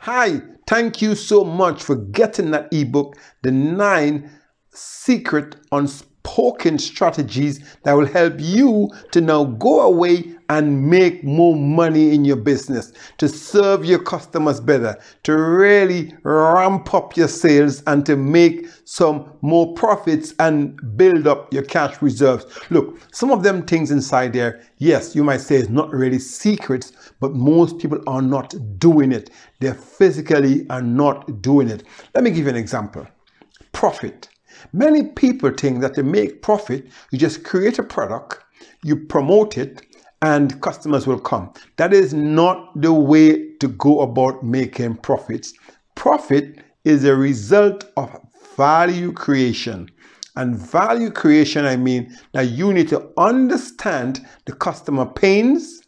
Hi, thank you so much for getting that ebook, The 9 Secret Unspoken Strategies that will help you to now go away and make more money in your business, to serve your customers better, to really ramp up your sales and to make some more profits and build up your cash reserves. Look, some of them things inside there, yes, you might say it's not really secrets, but most people are not doing it. They physically are not doing it. Let me give you an example. Profit. Many people think that to make profit, you just create a product, you promote it, and customers will come. That is not the way to go about making profits. Profit is a result of value creation. And value creation, I mean that you need to understand the customer pains,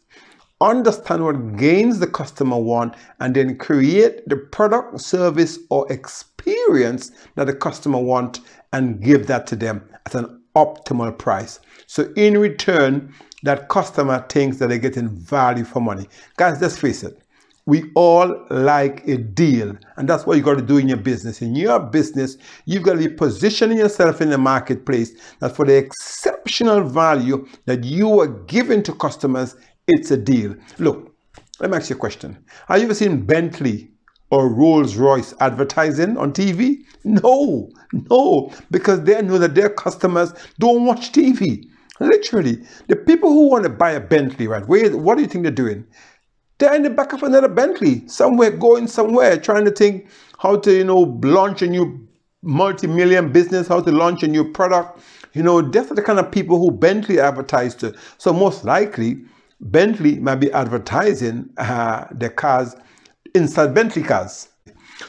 understand what gains the customer want, and then create the product, service, or experience that the customer want and give that to them at an optimal price. So in return, that customer thinks that they're getting value for money. Guys, let's face it. We all like a deal, and that's what you got to do in your business. In your business, you've got to be positioning yourself in the marketplace that for the exceptional value that you are giving to customers, it's a deal. Look, let me ask you a question. Have you ever seen Bentley or Rolls-Royce advertising on TV? No, because they know that their customers don't watch TV. Literally, the people who want to buy a Bentley, right? What do you think they're doing? They're in the back of another Bentley, somewhere, going somewhere, trying to think how to, launch a new multi-million business, how to launch a new product. That's the kind of people who Bentley advertise to. So most likely, Bentley might be advertising their cars inside Bentley cars.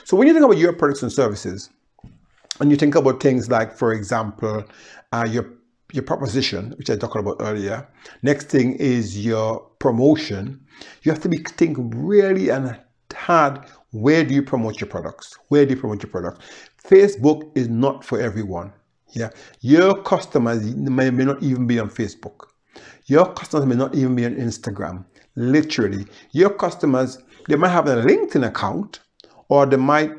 So when you think about your products and services, and you think about things like, for example, your proposition, which I talked about earlier. Next thing is your promotion. You have to think really and hard. Where do you promote your products? Where do you promote your products? Facebook is not for everyone. Yeah, your customers may not even be on Facebook. Your customers may not even be on Instagram. Literally, your customers, they might have a LinkedIn account, or they may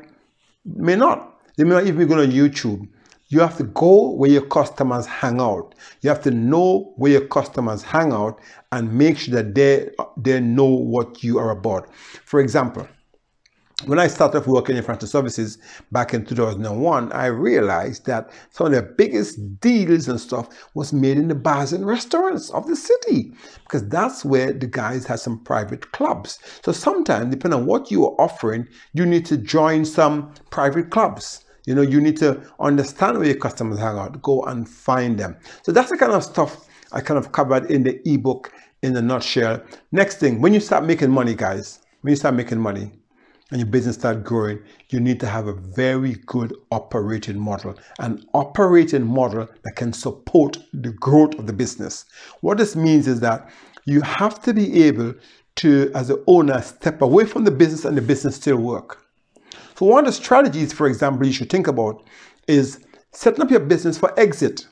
not. They may not even be going on YouTube. You have to go where your customers hang out. You have to know where your customers hang out and make sure that they know what you are about. For example, when I started working in financial services back in 2001, I realized that some of the biggest deals and stuff was made in the bars and restaurants of the city, because that's where the guys had some private clubs. So sometimes, depending on what you are offering, you need to join some private clubs. You need to understand where your customers hang out, go and find them. So that's the kind of stuff I kind of covered in the ebook in a nutshell. Next thing, when you start making money, guys, when you start making money and your business start growing, you need to have a very good operating model, an operating model that can support the growth of the business. What this means is that you have to be able to, as an owner, step away from the business and the business still work. So one of the strategies, for example, you should think about is setting up your business for exit.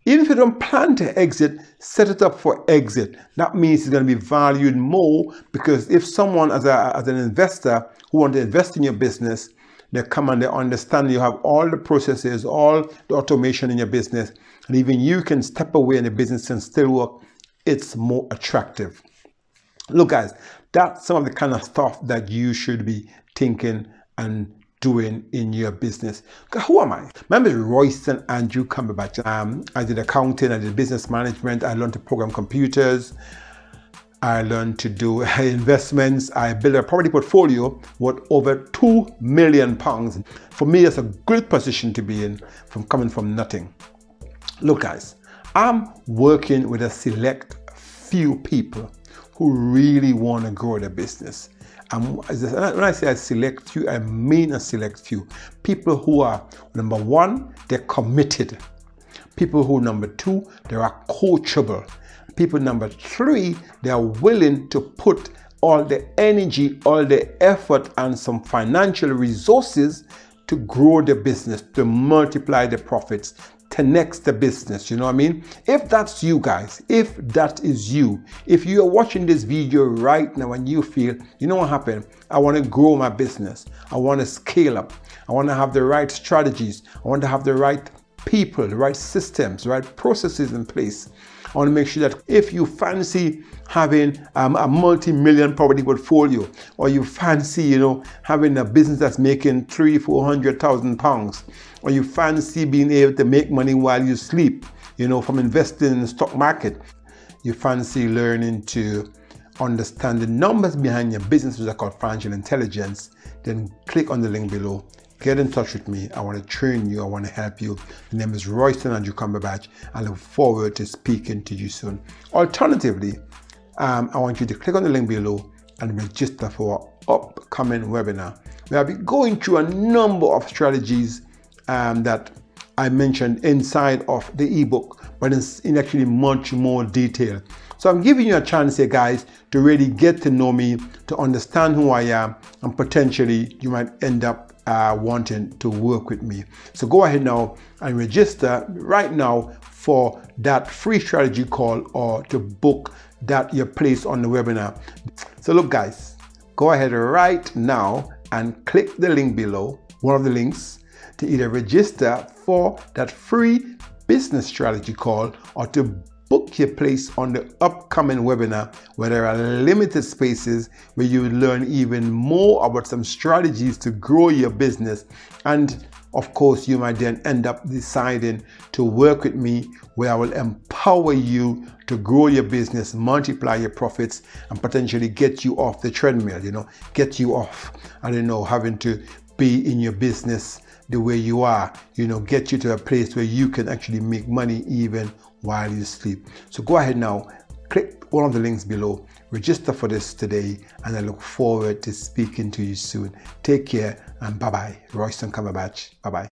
Even if you don't plan to exit, set it up for exit. That means it's going to be valued more, because if someone as an investor who wants to invest in your business, they come and they understand you have all the processes, all the automation in your business, and even you can step away in the business and still work, it's more attractive. Look, guys, that's some of the kind of stuff that you should be thinking and doing in your business. Who am I? My name is Royston Andrew Cumberbatch. I did accounting, I did business management, I learned to program computers, I learned to do investments, I built a property portfolio worth over £2 million. For me, it's a good position to be in, from coming from nothing. Look, guys, I'm working with a select few people who really want to grow their business. And when I say a select few, I mean a select few. People who are, number one, they're committed. People who, number two, they are coachable. People, number three, they are willing to put all the energy, all the effort, and some financial resources to grow their business, to multiply the profits. 10x the business. You know what I mean? If that's you guys, if that is you, if you are watching this video right now and you feel, you know what happened? I want to grow my business. I want to scale up. I want to have the right strategies. I want to have the right people, the right systems, the right processes in place. I want to make sure that if you fancy having a multi-million property portfolio, or you fancy, you know, having a business that's making £300,000-400,000, or you fancy being able to make money while you sleep, you know, from investing in the stock market, you fancy learning to understand the numbers behind your business, which are called financial intelligence, then click on the link below. Get in touch with me. I want to train you. I want to help you. The name is Royston Andrew Cumberbatch. I look forward to speaking to you soon. Alternatively, I want you to click on the link below and register for our upcoming webinar, where I'll be going through a number of strategies that I mentioned inside of the ebook, but in actually much more detail. So I'm giving you a chance here, guys, to really get to know me, to understand who I am, and potentially you might end up wanting to work with me. So go ahead now and register right now for that free strategy call, or to book that your place on the webinar. So look, guys, go ahead right now and click the link below, one of the links, to either register for that free business strategy call or to book your place on the upcoming webinar, where there are limited spaces where you will learn even more about some strategies to grow your business. And of course, you might then end up deciding to work with me, where I will empower you to grow your business, multiply your profits, and potentially get you off the treadmill, you know, get you off, I don't know, having to be in your business the way you are, you know, get you to a place where you can actually make money even while you sleep. So go ahead now, click one of the links below, register for this today, and I look forward to speaking to you soon. Take care and bye-bye. Royston Cumberbatch. Bye-bye.